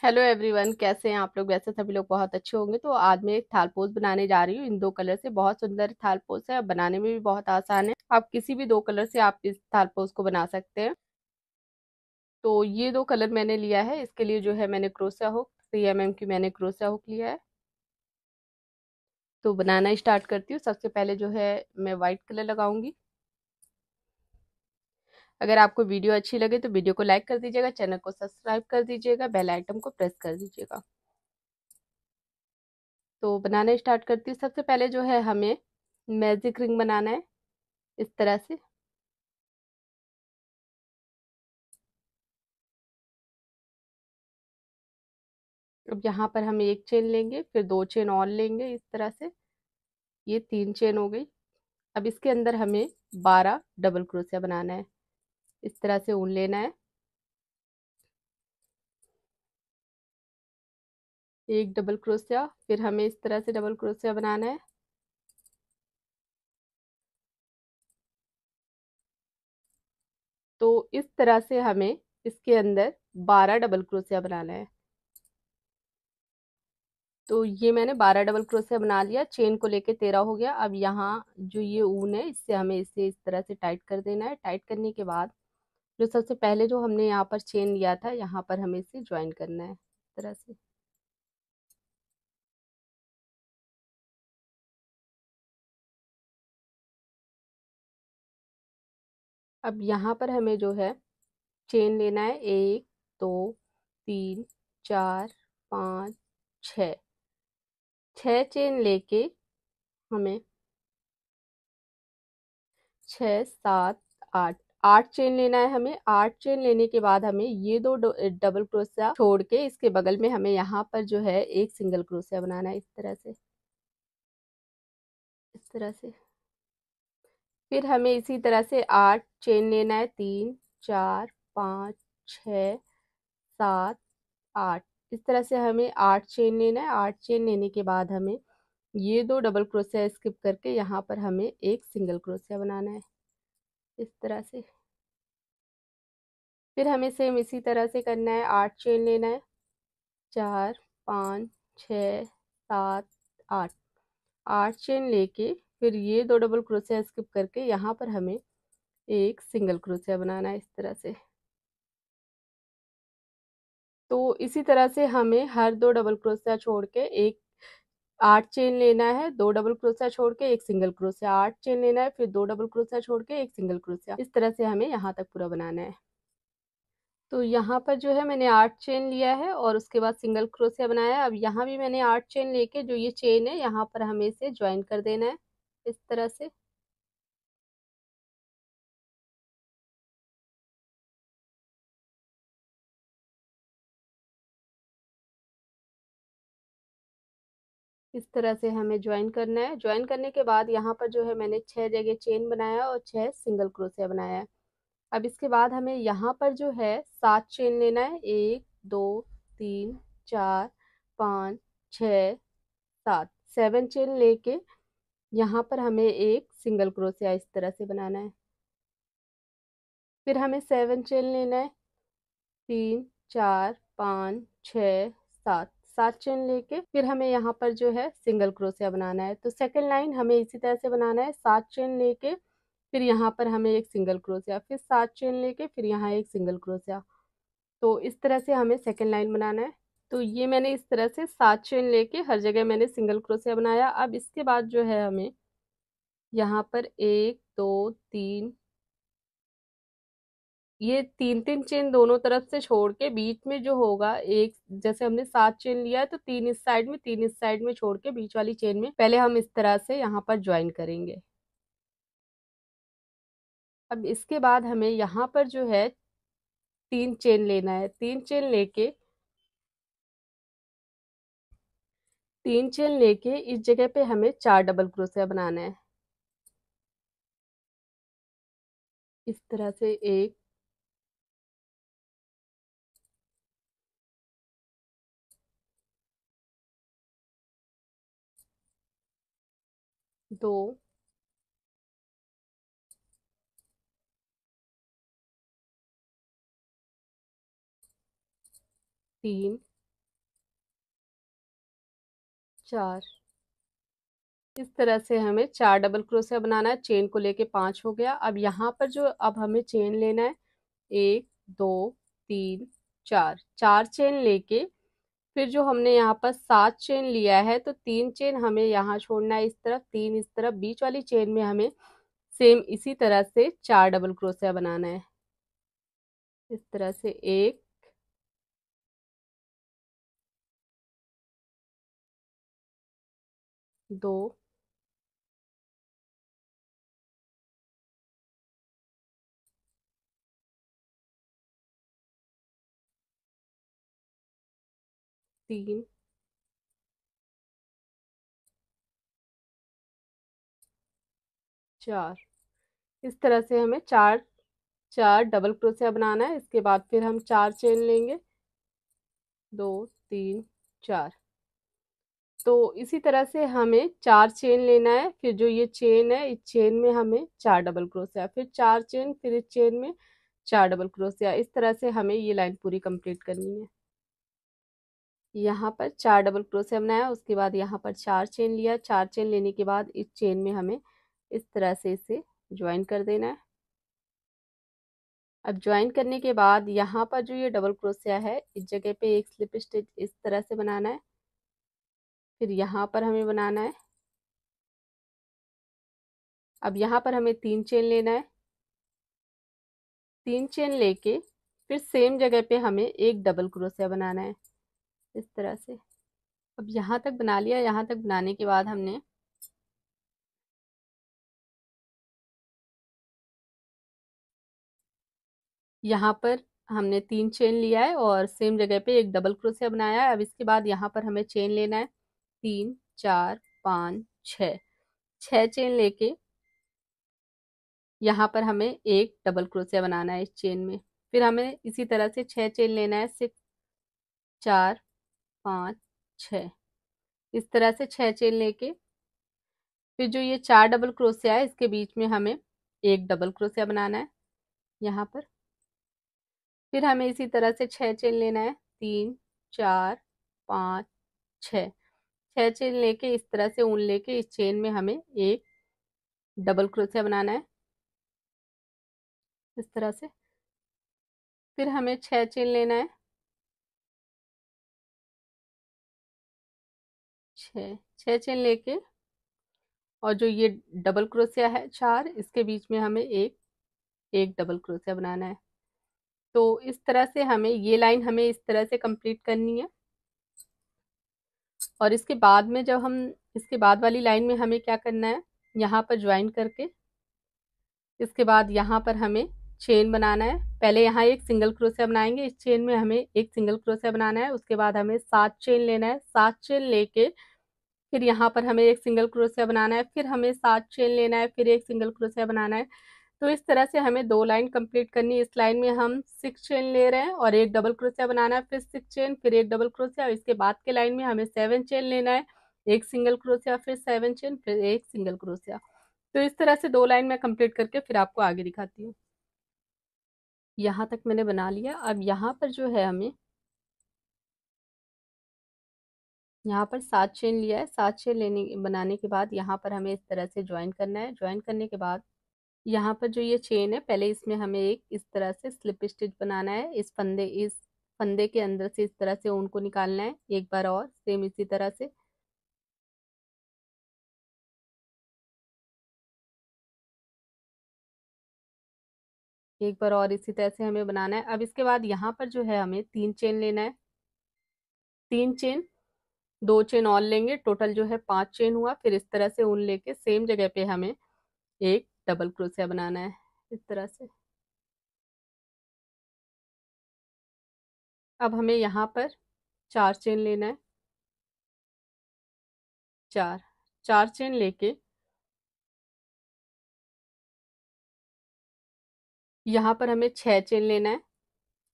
Hello everyone, कैसे हैं आप लोग। वैसे सभी लोग बहुत अच्छे होंगे। तो आज मैं एक थाल पोज बनाने जा रही हूँ इन दो कलर से। बहुत सुंदर थाल पोज है, बनाने में भी बहुत आसान है। आप किसी भी दो कलर से आप इस थाल पोज को बना सकते हैं। तो ये दो कलर मैंने लिया है। इसके लिए जो है मैंने क्रोशिया हुक 3 mm की मैंने क्रोशिया हुक लिया है। तो बनाना स्टार्ट करती हूँ। सबसे पहले जो है मैं व्हाइट कलर लगाऊंगी। अगर आपको वीडियो अच्छी लगे तो वीडियो को लाइक कर दीजिएगा, चैनल को सब्सक्राइब कर दीजिएगा, बेल आइकन को प्रेस कर दीजिएगा। तो बनाना स्टार्ट करती हूँ। सबसे पहले जो है हमें मैजिक रिंग बनाना है इस तरह से। अब यहाँ पर हम एक चेन लेंगे, फिर दो चेन और लेंगे इस तरह से। ये 3 चेन हो गई। अब इसके अंदर हमें 12 डबल क्रोशिया बनाना है। इस तरह से ऊन लेना है। एक डबल क्रोशिया, फिर हमें इस तरह से डबल क्रोशिया बनाना है। तो इस तरह से हमें इसके अंदर 12 डबल क्रोशिया बनाना है। तो ये मैंने 12 डबल क्रोशिया बना लिया। चेन को लेके 13 हो गया। अब यहाँ जो ये ऊन है इससे हमें इसे इस तरह से टाइट कर देना है। टाइट करने के बाद जो सबसे पहले जो हमने यहाँ पर चेन लिया था, यहाँ पर हमें इसे ज्वाइन करना है इस तरह से। अब यहाँ पर हमें जो है चेन लेना है। 1 2 3 4 5 6। 6 चेन लेके हमें 6 7 8 8 चेन लेना है हमें। 8 चेन लेने के बाद हमें ये दो डबल क्रोशिया छोड़ के इसके बगल में हमें यहाँ पर जो है एक सिंगल क्रोशिया बनाना है इस तरह से। इस तरह से फिर हमें इसी तरह से 8 चेन लेना है। 3 4 5 6 7 8। इस तरह से हमें 8 चेन लेना है। 8 चेन लेने के बाद हमें ये दो डबल क्रोशिया स्किप करके यहाँ पर हमें एक सिंगल क्रोशिया बनाना है इस तरह से। फिर हमें सेम इसी तरह से करना है। 8 चेन लेना है। 4 5 6 7 8। 8 चेन लेके फिर ये दो डबल क्रोशिया स्किप करके यहाँ पर हमें एक सिंगल क्रोशिया बनाना है इस तरह से। तो इसी तरह से हमें हर दो डबल क्रोशिया छोड़ के एक 8 चेन लेना है। दो डबल क्रोशिया छोड़ के एक सिंगल क्रोशिया। 8 चेन लेना है, फिर दो डबल क्रोशिया छोड़ के एक सिंगल क्रोशिया। इस तरह से हमें यहाँ तक पूरा बनाना है। तो यहाँ पर जो है मैंने 8 चेन लिया है और उसके बाद सिंगल क्रोशिया बनाया है। अब यहाँ भी मैंने 8 चेन लेके जो ये चेन है यहाँ पर हमें इसे ज्वाइन कर देना है इस तरह से। इस तरह से हमें ज्वाइन करना है। ज्वाइन करने के बाद यहाँ पर जो है मैंने 6 जगह चेन बनाया और 6 सिंगल क्रोशिया बनाया है। अब इसके बाद हमें यहाँ पर जो है 7 चेन लेना है। 1 2 3 4 5 6 7। 7 चेन लेके यहाँ पर हमें एक सिंगल क्रोशिया इस तरह से बनाना है। फिर हमें 7 चेन लेना है। 3 4 5 6 7। 7 चेन लेके फिर हमें यहाँ पर जो है सिंगल क्रोशिया बनाना है। तो सेकंड लाइन हमें इसी तरह से बनाना है। 7 चेन लेके फिर यहाँ पर हमें एक सिंगल क्रोशिया, फिर 7 चेन लेके फिर यहाँ एक सिंगल क्रोशिया। तो इस तरह से हमें सेकंड लाइन बनाना है। तो ये मैंने इस तरह से 7 चेन लेके हर जगह मैंने सिंगल क्रोशिया बनाया। अब इसके बाद जो है हमें यहाँ पर 1 2 3, ये 3 3 चेन दोनों तरफ से छोड़ के बीच में जो होगा एक, जैसे हमने 7 चेन लिया है तो 3 इस साइड में 3 इस साइड में छोड़ के बीच वाली चेन में पहले हम इस तरह से यहाँ पर ज्वाइन करेंगे। अब इसके बाद हमें यहाँ पर जो है 3 चेन लेना है। 3 चेन लेके 3 चेन लेके इस जगह पे हमें 4 डबल क्रोशिया बनाना है इस तरह से। 1 2 3 4। इस तरह से हमें 4 डबल क्रोशिया बनाना है। चेन को लेके 5 हो गया। अब यहाँ पर जो अब हमें चेन लेना है 1 2 3 4, 4 चेन लेके फिर जो हमने यहाँ पर 7 चेन लिया है तो 3 चेन हमें यहाँ छोड़ना है इस तरफ, 3 इस तरफ। बीच वाली चेन में हमें सेम इसी तरह से 4 डबल क्रोशिया बनाना है। इस तरह से 1 2 3 4। इस तरह से हमें 4 डबल क्रोशिया बनाना है। इसके बाद फिर हम 4 चेन लेंगे, 2 3 4। तो इसी तरह से हमें 4 चेन लेना है। फिर जो ये चेन है इस चेन में हमें 4 डबल क्रोशिया, फिर 4 चेन, फिर इस चेन में 4 डबल क्रोशिया। इस तरह से हमें ये लाइन पूरी कंप्लीट करनी है। यहाँ पर 4 डबल क्रोशिया बनाया, उसके बाद यहाँ पर 4 चेन लिया। 4 चेन लेने के बाद इस चेन में हमें इस तरह से इसे ज्वाइन कर देना है। अब ज्वाइन करने के बाद यहाँ पर जो ये डबल क्रोशिया है इस जगह पे एक स्लिप स्टिच इस तरह से बनाना है। फिर यहाँ पर हमें बनाना है। अब यहाँ पर हमें 3 चेन लेना है। 3 चेन लेके फिर सेम जगह पे हमें एक डबल क्रोशिया बनाना है इस तरह से। अब यहाँ तक बना लिया। यहाँ तक बनाने के बाद हमने यहाँ पर हमने 3 चेन लिया है और सेम जगह पे एक डबल क्रोशिया बनाया है। अब इसके बाद यहाँ पर हमें चेन लेना है 3 4 5 6। 6 चेन लेके यहाँ पर हमें एक डबल क्रोशिया बनाना है इस चेन में। फिर हमें इसी तरह से 6 चेन लेना है, 6 4 5 6। इस तरह से 6 चेन लेके फिर जो ये 4 डबल क्रोशिया है इसके बीच में हमें एक डबल क्रोशिया बनाना है यहाँ पर। फिर हमें इसी तरह से 6 चेन लेना है, 3 4 5 6। 6 चेन लेके इस तरह से ऊन लेके इस चेन में हमें एक डबल क्रोशिया बनाना है इस तरह से। फिर हमें 6 चेन लेना है, 6 चेन लेके और जो ये डबल क्रोशिया है 4 इसके बीच में हमें एक एक डबल क्रोशिया बनाना है। तो इस तरह से हमें ये लाइन हमें इस तरह से कंप्लीट करनी है। और इसके बाद में जब हम इसके बाद वाली लाइन में हमें क्या करना है, यहाँ पर ज्वाइन करके इसके बाद यहाँ पर हमें चेन बनाना है। पहले यहाँ एक सिंगल क्रोशिया बनाएंगे, इस चेन में हमें एक सिंगल क्रोशिया बनाना है। उसके बाद हमें 7 चेन लेना है, 7 चेन लेके फिर यहाँ पर हमें एक सिंगल क्रोशिया बनाना है। फिर हमें 7 चेन लेना है, फिर एक सिंगल क्रोशिया बनाना है। तो इस तरह से हमें 2 लाइन कंप्लीट करनी है। इस लाइन में हम 6 चेन ले रहे हैं और एक डबल क्रोशिया बनाना है, फिर 6 चेन, फिर एक डबल क्रोशिया। इसके बाद के लाइन में हमें 7 चेन लेना है, एक सिंगल क्रोशिया, फिर 7 चेन, फिर एक सिंगल क्रोशिया। तो इस तरह से 2 लाइन मैं कंप्लीट करके फिर आपको आगे दिखाती हूँ। यहाँ तक मैंने बना लिया। अब यहाँ पर जो है हमें यहाँ पर 7 चेन लिया है। 7 चेन लेने बनाने के बाद यहाँ पर हमें इस तरह से ज्वाइन करना है। ज्वाइन करने के बाद यहाँ पर जो ये चेन है पहले इसमें हमें एक इस तरह से स्लिप स्टिच बनाना है। इस फंदे के अंदर से इस तरह से ऊन को निकालना है। एक बार और सेम इसी तरह से एक बार और इसी तरह से हमें बनाना है। अब इसके बाद यहाँ पर जो है हमें 3 चेन लेना है, 3 चेन, 2 चेन और लेंगे, टोटल जो है 5 चेन हुआ। फिर इस तरह से ऊन लेके सेम जगह पे हमें एक डबल क्रोशिया बनाना है इस तरह से। अब हमें यहाँ पर 4 चेन लेना है, 4 चेन लेके यहाँ पर हमें 6 चेन लेना है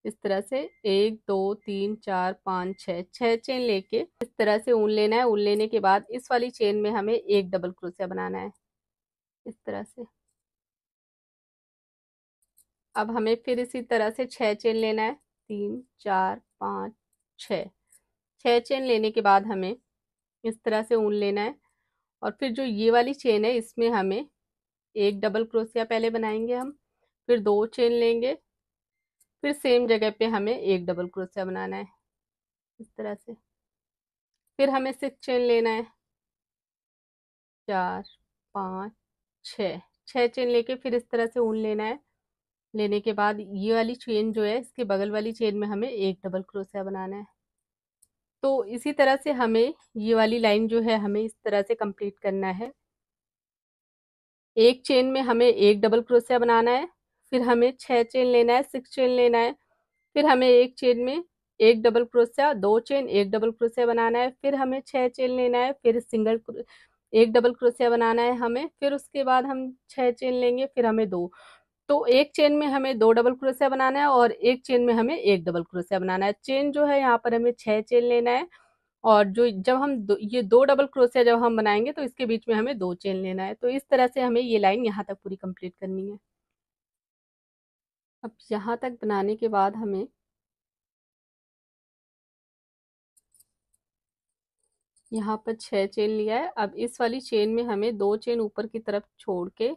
इस तरह से। 1 2 3 4 5 6, 6 चेन लेके इस तरह से ऊन लेना है। ऊन लेने के बाद इस वाली चेन में हमें एक डबल क्रोशिया बनाना है इस तरह से। अब हमें फिर इसी तरह से 6 चेन लेना है, 3 4 5 6। 6 चेन लेने के बाद हमें इस तरह से ऊन लेना है। और फिर जो ये वाली चेन है इसमें हमें एक डबल क्रोशिया पहले बनाएंगे हम, फिर 2 चेन लेंगे, फिर सेम जगह पे हमें एक डबल क्रोशिया बनाना है इस तरह से। फिर हमें 6 चेन लेना है, 4 5 6, 6 चेन लेके फिर इस तरह से ऊन लेना है। लेने के बाद ये वाली चेन जो है इसके बगल वाली चेन में हमें एक डबल क्रोशिया बनाना है। तो इसी तरह से हमें ये वाली लाइन जो है हमें इस तरह से कंप्लीट करना है। एक चेन में हमें एक डबल क्रोशिया बनाना है, फिर हमें 6 चेन लेना है, 6 चेन लेना है, फिर हमें एक चेन में एक डबल क्रोशिया, 2 चेन, एक डबल क्रोशिया बनाना है, फिर हमें 6 चेन लेना है, फिर एक डबल क्रोशिया बनाना है हमें, फिर उसके बाद हम 6 चेन लेंगे, फिर हमें 2। तो एक चेन में हमें 2 डबल क्रोशिया बनाना है और एक चेन में हमें एक डबल क्रोशिया बनाना है। चेन जो है यहाँ पर हमें 6 चेन लेना है, और जो जब हम ये 2 डबल क्रोशिया जब हम बनाएंगे तो इसके बीच में हमें 2 चेन लेना है। तो इस तरह से हमें ये लाइन यहाँ तक पूरी कंप्लीट करनी है। अब यहाँ तक बनाने के बाद हमें यहाँ पर 6 चेन लिया है। अब इस वाली चेन में हमें 2 चेन ऊपर की तरफ छोड़ के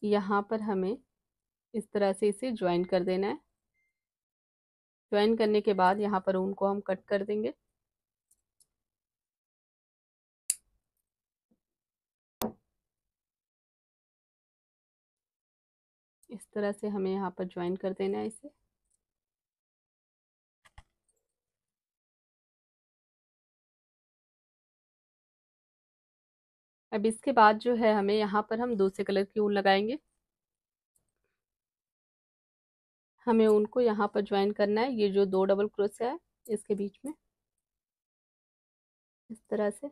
यहाँ पर हमें इस तरह से इसे ज्वाइन कर देना है। ज्वाइन करने के बाद यहाँ पर ऊन को हम कट कर देंगे। इस तरह से हमें यहाँ पर ज्वाइन कर देना है इसे। अब इसके बाद जो है हमें यहाँ पर हम दूसरे कलर की ऊन लगाएंगे। हमें ऊन को यहाँ पर ज्वाइन करना है, ये जो 2 डबल क्रोशिया है इसके बीच में इस तरह से।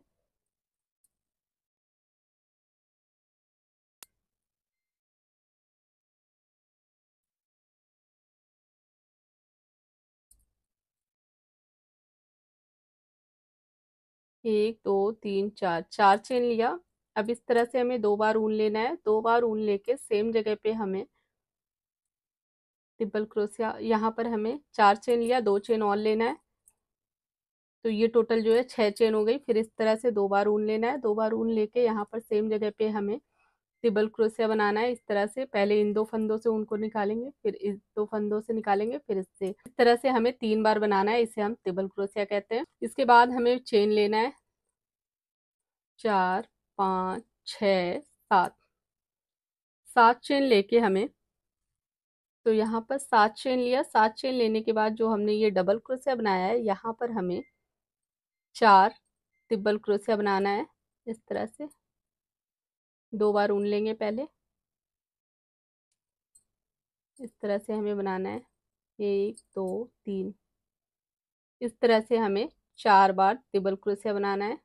एक, दो, तीन, चार, 4 चेन लिया। अब इस तरह से हमें 2 बार ऊन लेना है। 2 बार ऊन लेके सेम जगह पे हमें ट्रिपल क्रोशिया, यहाँ पर हमें 4 चेन लिया, 2 चेन और लेना है। तो ये टोटल जो है 6 चेन हो गई। फिर इस तरह से 2 बार ऊन लेना है। 2 बार ऊन लेके यहाँ पर सेम जगह पे हमें ट्रिपल क्रोशिया बनाना है। इस तरह से पहले इन 2 फंदों से ऊन को निकालेंगे, फिर इस 2 फंदों से निकालेंगे, फिर इससे इस तरह से हमें 3 बार बनाना है। इसे हम ट्रिपल क्रोशिया कहते हैं। इसके बाद हमें चेन लेना है 4 5 6 7, 7 चेन लेके हमें, तो यहाँ पर 7 चेन लिया। 7 चेन लेने के बाद जो हमने ये डबल क्रोशिया बनाया है यहाँ पर हमें 4 ट्रिपल क्रोशिया बनाना है। इस तरह से 2 बार ऊन लेंगे पहले। इस तरह से हमें बनाना है 1 2 3। इस तरह से हमें 4 बार ट्रिपल क्रोशिया बनाना है।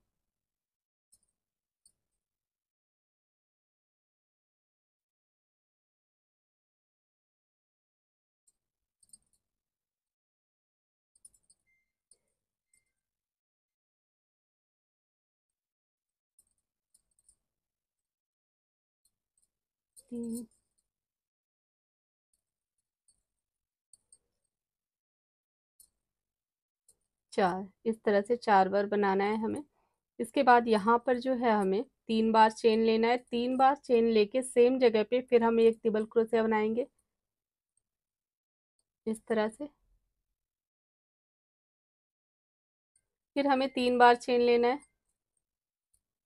तीन, 4, इस तरह से 4 बार बनाना है हमें। इसके बाद यहाँ पर जो है हमें 3 बार चेन लेना है। 3 बार चेन लेके सेम जगह पे फिर हम एक ट्रिपल क्रोशिया बनाएंगे इस तरह से। फिर हमें 3 बार चेन लेना है।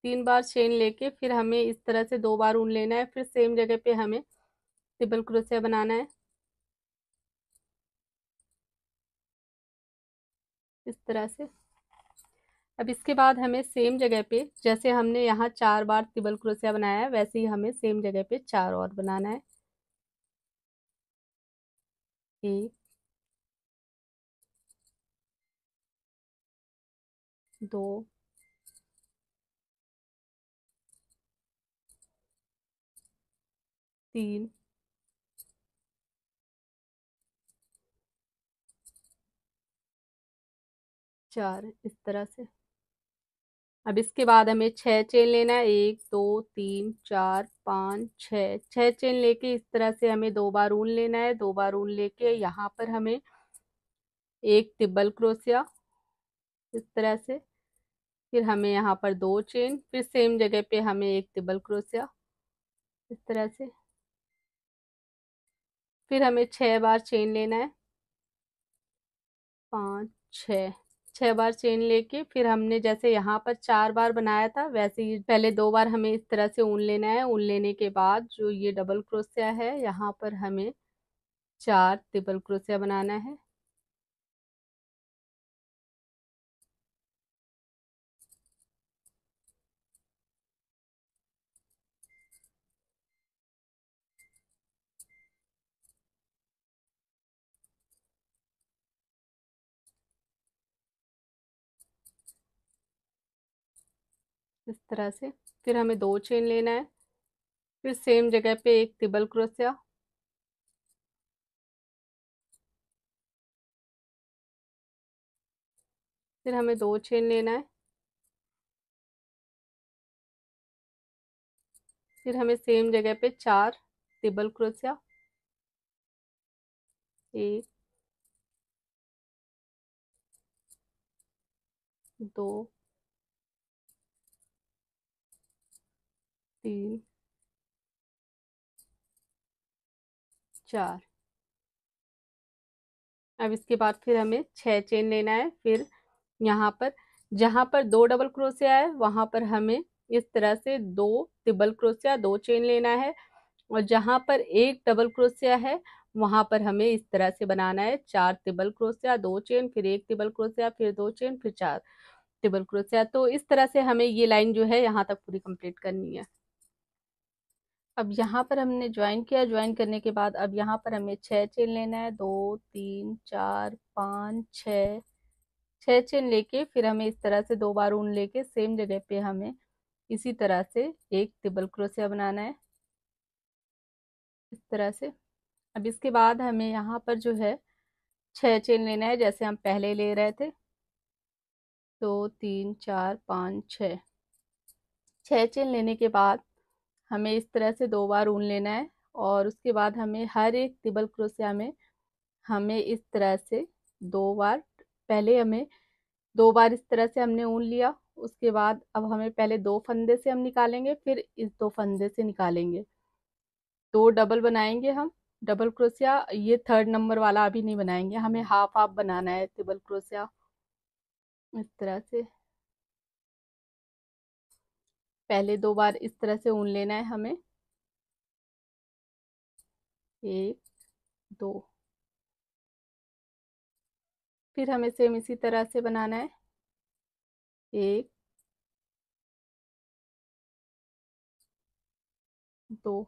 3 बार चेन लेके फिर हमें इस तरह से 2 बार ऊन लेना है। फिर सेम जगह पे हमें ट्रिपल क्रोशिया बनाना है इस तरह से। अब इसके बाद हमें सेम जगह पे जैसे हमने यहाँ 4 बार ट्रिपल क्रोशिया बनाया है वैसे ही हमें सेम जगह पे 4 और बनाना है। 1 2 3 4, इस तरह से। अब इसके बाद हमें 6 चेन लेना है। 1 2 3 4 5 6, 6 चेन लेके इस तरह से हमें 2 बार ऊन लेना है। 2 बार ऊन लेके यहाँ पर हमें एक ट्रिपल क्रोशिया इस तरह से, फिर हमें यहाँ पर 2 चेन, फिर सेम जगह पे हमें एक डबल क्रोशिया इस तरह से। फिर हमें 6 बार चेन लेना है, 5 6 6 बार चेन लेके फिर हमने जैसे यहाँ पर 4 बार बनाया था वैसे ही पहले 2 बार हमें इस तरह से ऊन लेना है। ऊन लेने के बाद जो ये डबल क्रोशिया है यहाँ पर हमें 4 डबल क्रोशिया बनाना है। इस तरह से फिर हमें 2 चेन लेना है, फिर सेम जगह पे एक डबल क्रोशिया, फिर हमें 2 चेन लेना है, फिर हमें सेम जगह पे 4 डबल क्रोशिया, 1 2 3 4। अब इसके बाद फिर हमें 6 चेन लेना है। फिर यहाँ पर जहाँ पर 2 डबल क्रोशिया है वहां पर हमें इस तरह से 2 डबल क्रोशिया 2 चेन लेना है, और जहाँ पर एक डबल क्रोशिया है वहां पर हमें इस तरह से बनाना है 4 डबल क्रोशिया 2 चेन, फिर एक डबल क्रोशिया, फिर 2 चेन, फिर 4 डबल क्रोशिया। तो इस तरह से हमें ये लाइन जो है यहाँ तक पूरी कंप्लीट करनी है। अब यहाँ पर हमने ज्वाइन किया, ज्वाइन करने के बाद अब यहाँ पर हमें 6 चेन लेना है, 2 3 4 5 6 6 चेन लेके फिर हमें इस तरह से 2 बार ऊन लेके सेम जगह पे हमें इसी तरह से एक डबल क्रोशिया बनाना है इस तरह से। अब इसके बाद हमें यहाँ पर जो है 6 चेन लेना है जैसे हम पहले ले रहे थे, 2 3 4 5 6 6 चेन लेने के बाद हमें इस तरह से 2 बार ऊन लेना है, और उसके बाद हमें हर एक डबल क्रोशिया में हमें इस तरह से 2 बार, पहले हमें 2 बार इस तरह से हमने ऊन लिया, उसके बाद अब हमें पहले 2 फंदे से हम निकालेंगे, फिर इस 2 फंदे से निकालेंगे, 2 डबल बनाएंगे हम डबल क्रोशिया। ये थर्ड नंबर वाला अभी नहीं बनाएंगे, हमें हाफ हाफ बनाना है डबल क्रोशिया इस तरह से। पहले 2 बार इस तरह से ऊन लेना है हमें, 1 2, फिर हमें सेम इसी तरह से बनाना है 1 2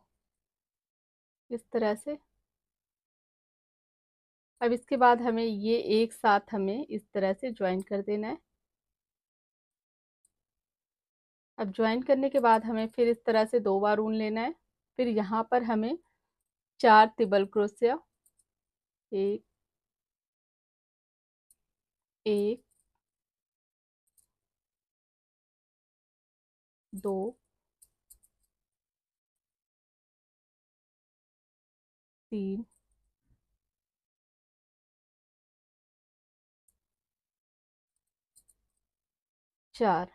इस तरह से। अब इसके बाद हमें ये एक साथ हमें इस तरह से ज्वाइन कर देना है। अब ज्वाइन करने के बाद हमें फिर इस तरह से 2 बार ऊन लेना है, फिर यहाँ पर हमें 4 डबल क्रोशिया, 1 1 2 3 4।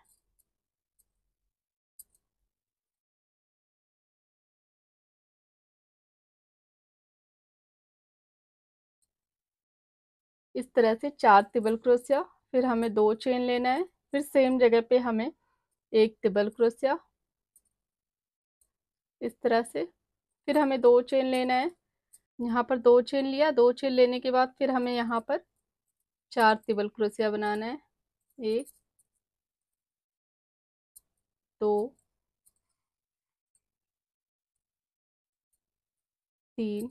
इस तरह से 4 डबल क्रोशिया, फिर हमें 2 चेन लेना है, फिर सेम जगह पे हमें एक डबल क्रोशिया इस तरह से, फिर हमें 2 चेन लेना है, यहाँ पर 2 चेन लिया, 2 चेन लेने के बाद फिर हमें यहाँ पर 4 डबल क्रोशिया बनाना है, 1 2 3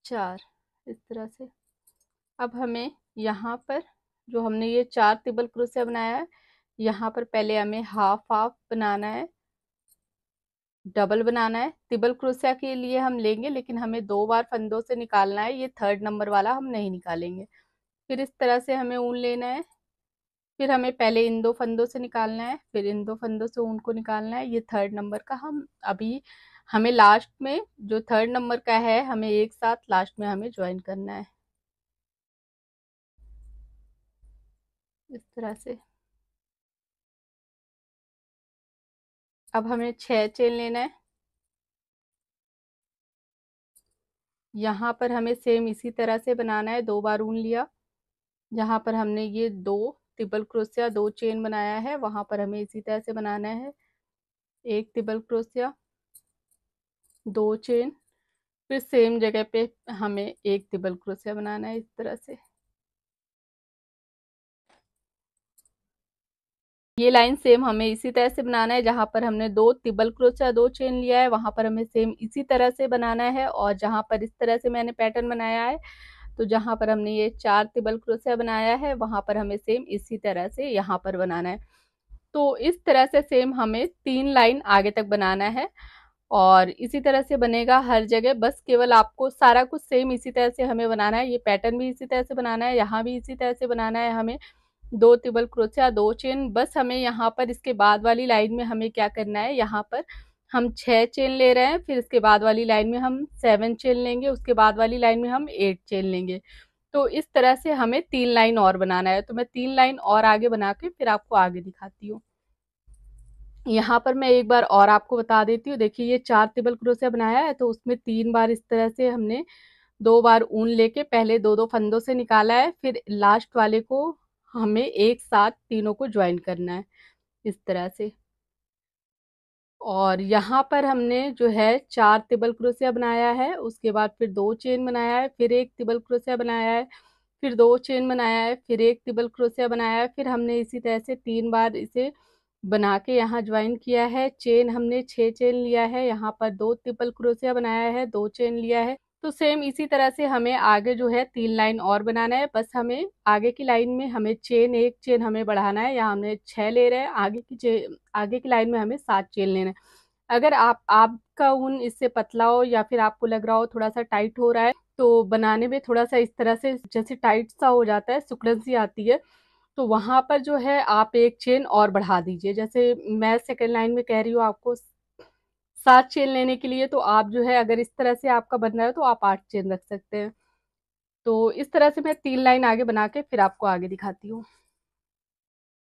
4 इस तरह से। अब हमें यहाँ पर जो हमने ये 4 डबल क्रोशिया बनाया है, यहाँ पर पहले हमें हाफ हाफ बनाना है, डबल बनाना है। डबल क्रोशिया के लिए हम लेंगे लेकिन हमें 2 बार फंदों से निकालना है, ये थर्ड नंबर वाला हम नहीं निकालेंगे। फिर इस तरह से हमें ऊन लेना है, फिर हमें पहले इन 2 फंदों से निकालना है, फिर इन 2 फंदों से ऊन को निकालना है, ये थर्ड नंबर का हम अभी हमें लास्ट में जो थर्ड नंबर का है हमें एक साथ लास्ट में हमें ज्वाइन करना है इस तरह से। अब हमें 6 चेन लेना है। यहाँ पर हमें सेम इसी तरह से बनाना है, 2 बार ऊन लिया, जहाँ पर हमने ये 2 ट्रिपल क्रोशिया 2 चेन बनाया है वहां पर हमें इसी तरह से बनाना है, 1 ट्रिपल क्रोशिया 2 चेन, फिर सेम जगह पे हमें 1 ट्रिपल क्रोशिया बनाना है इस तरह से। ये लाइन सेम हमें इसी तरह से बनाना है, जहां पर हमने 2 ट्रिपल क्रोशिया 2 चेन लिया है वहां पर हमें सेम इसी तरह से बनाना है। और जहां पर इस तरह से मैंने पैटर्न बनाया है तो जहां पर हमने ये 4 ट्रिपल क्रोशिया बनाया है वहां पर हमें सेम इसी तरह से यहाँ पर बनाना है। तो इस तरह से सेम हमें 3 लाइन आगे तक बनाना है और इसी तरह से बनेगा हर जगह। बस केवल आपको सारा कुछ सेम इसी तरह से हमें बनाना है, ये पैटर्न भी इसी तरह से बनाना है, यहाँ भी इसी तरह से बनाना है हमें, 2 ट्रिपल क्रोशिया 2 चेन। बस हमें यहाँ पर इसके बाद वाली लाइन में हमें क्या करना है, यहाँ पर हम 6 चेन ले रहे हैं, फिर इसके बाद वाली लाइन में हम 7 चेन लेंगे, उसके बाद वाली लाइन में हम 8 चेन लेंगे। तो इस तरह से हमें 3 लाइन और बनाना है। तो मैं 3 लाइन और आगे बना के फिर आपको आगे दिखाती हूँ। यहाँ पर मैं एक बार और आपको बता देती हूँ। देखिए ये 4 ट्रिपल क्रोशिया बनाया है तो उसमें 3 बार इस तरह से हमने 2 बार ऊन लेके पहले 2-2 फंदों से निकाला है, फिर लास्ट वाले को हमें एक साथ तीनों को ज्वाइन करना है इस तरह से। और यहाँ पर हमने जो है 4 ट्रिपल क्रोशिया बनाया है, उसके बाद फिर 2 चेन बनाया है, फिर 1 ट्रिपल क्रोशिया बनाया है, फिर 2 चेन बनाया है, फिर 1 ट्रिपल क्रोशिया बनाया है, फिर हमने इसी तरह से 3 बार इसे बना के यहाँ ज्वाइन किया है। चेन हमने 6 चेन लिया है, यहाँ पर 2 ट्रिपल क्रोशिया बनाया है, 2 चेन लिया है। तो सेम इसी तरह से हमें आगे जो है 3 लाइन और बनाना है। बस हमें आगे की लाइन में हमें चेन 1 चेन हमें बढ़ाना है, यहाँ हमने 6 ले रहे हैं, आगे की लाइन में हमें 7 चेन लेना है। अगर आपका ऊन इससे पतला हो या फिर आपको लग रहा हो थोड़ा सा टाइट हो रहा है तो बनाने में थोड़ा सा इस तरह से जैसे टाइट सा हो जाता है, सिकुड़न सी आती है, तो वहां पर जो है आप एक चेन और बढ़ा दीजिए। जैसे मैं सेकेंड लाइन में कह रही हूँ आपको 7 चेन लेने के लिए, तो आप जो है अगर इस तरह से आपका बन रहा है तो आप 8 चेन रख सकते हैं। तो इस तरह से मैं 3 लाइन आगे बना के फिर आपको आगे दिखाती हूँ।